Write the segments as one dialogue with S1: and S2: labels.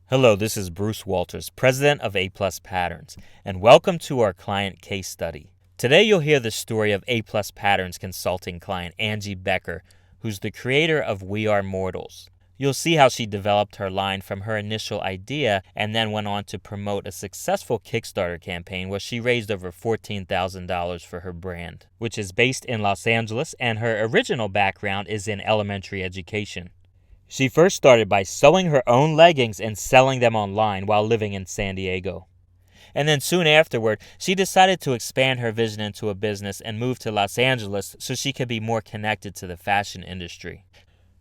S1: Hello, this is Bruce Walters, president of A Plus Patterns, and welcome to our client case study. Today you'll hear the story of A Plus Patterns consulting client Anji Becker, who's the creator of We Are Mortals. You'll see how she developed her line from her initial idea and then went on to promote a successful Kickstarter campaign where she raised over $14,000 for her brand, which is based in Los Angeles, and her original background is in elementary education. She first started by sewing her own leggings and selling them online while living in San Diego. And then soon afterward, she decided to expand her vision into a business and move to Los Angeles so she could be more connected to the fashion industry.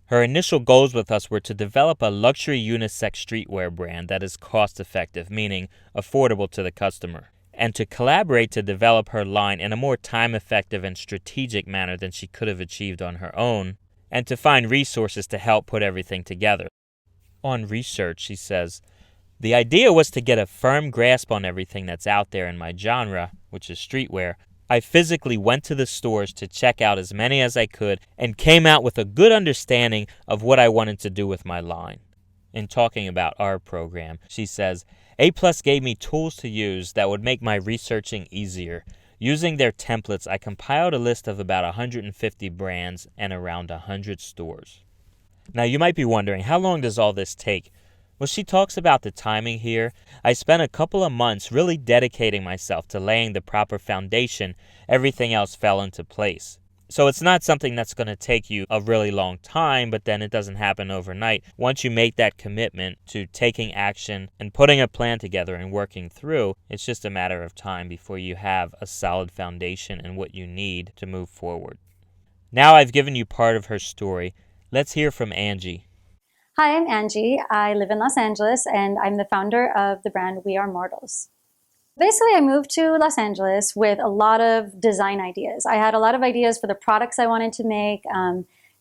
S1: Her initial goals with us were to develop a luxury unisex streetwear brand that is cost-effective, meaning affordable to the customer, and to collaborate to develop her line in a more time-effective and strategic manner than she could have achieved on her own, and to find resources to help put everything together. On research, she says, the idea was to get a firm grasp on everything that's out there in my genre, which is streetwear. I physically went to the stores to check out as many as I could and came out with a good understanding of what I wanted to do with my line. In talking about our program, she says, A Plus gave me tools to use that would make my researching easier. Using their templates, I compiled a list of about 150 brands and around 100 stores. Now you might be wondering, how long does all this take? Well, she talks about the timing here. I spent a couple of months really dedicating myself to laying the proper foundation. Everything else fell into place. So it's not something that's going to take you a really long time, but then it doesn't happen overnight. Once you make that commitment to taking action and putting a plan together and working through, it's just a matter of time before you have a solid foundation and what you need to move forward. Now I've given you part of her story. Let's hear from Anji.
S2: Hi, I'm Anji. I live in Los Angeles and I'm the founder of the brand We Are Mortals. Basically, I moved to Los Angeles with a lot of design ideas. I had a lot of ideas for the products I wanted to make,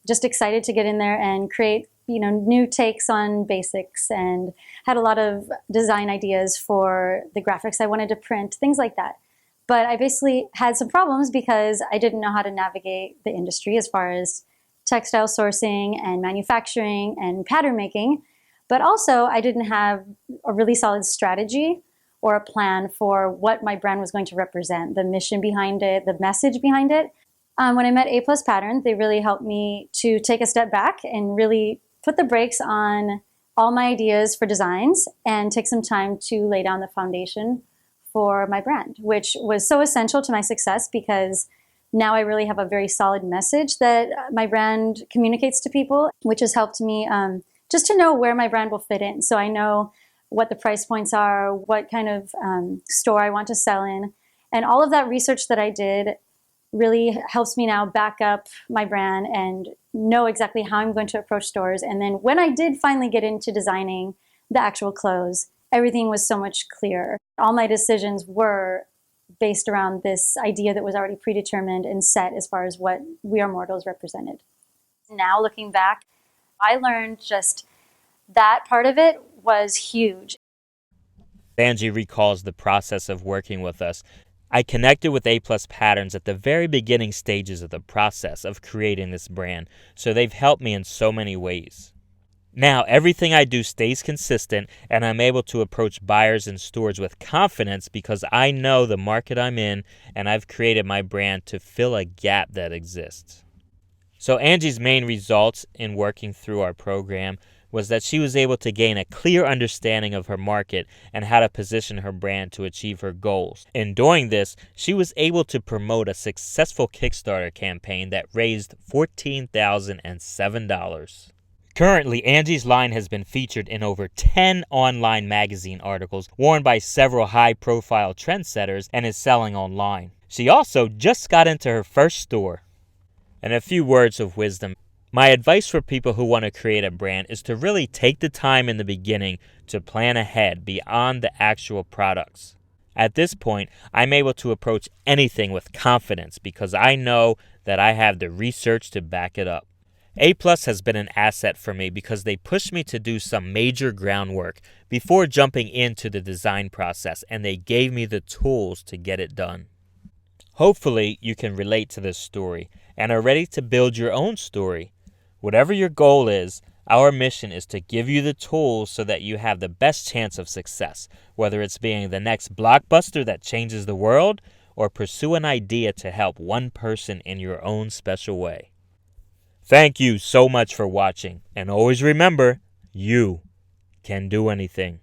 S2: just excited to get in there and create new takes on basics, and had a lot of design ideas for the graphics I wanted to print, things like that. But I basically had some problems because I didn't know how to navigate the industry as far as textile sourcing and manufacturing and pattern making. But also, I didn't have a really solid strategy or a plan for what my brand was going to represent, the mission behind it, the message behind it. When I met A Plus Pattern, they really helped me to take a step back and really put the brakes on all my ideas for designs and take some time to lay down the foundation for my brand, which was so essential to my success because now I really have a very solid message that my brand communicates to people, which has helped me just to know where my brand will fit in. So I know what the price points are, what kind of store I want to sell in. And all of that research that I did really helps me now back up my brand and know exactly how I'm going to approach stores. And then when I did finally get into designing the actual clothes, everything was so much clearer. All my decisions were based around this idea that was already predetermined and set as far as what We Are Mortals represented. Now looking back, I learned just that part of it was huge.
S1: Anji recalls the process of working with us. I connected with A Plus Patterns at the very beginning stages of the process of creating this brand, so they've helped me in so many ways. Now, everything I do stays consistent, and I'm able to approach buyers and stores with confidence because I know the market I'm in, and I've created my brand to fill a gap that exists. So Anji's main results in working through our program was that she was able to gain a clear understanding of her market and how to position her brand to achieve her goals. In doing this, she was able to promote a successful Kickstarter campaign that raised $14,007. Currently, Anji's line has been featured in over 10 online magazine articles, worn by several high-profile trendsetters, and is selling online. She also just got into her first store. And a few words of wisdom. My advice for people who want to create a brand is to really take the time in the beginning to plan ahead beyond the actual products. At this point, I'm able to approach anything with confidence because I know that I have the research to back it up. A Plus has been an asset for me because they pushed me to do some major groundwork before jumping into the design process, and they gave me the tools to get it done. Hopefully, you can relate to this story and are ready to build your own story. Whatever your goal is, Our mission is to give you the tools so that you have the best chance of success, whether it's being the next blockbuster that changes the world or pursue an idea to help one person in your own special way. Thank you so much for watching, and always remember, you can do anything.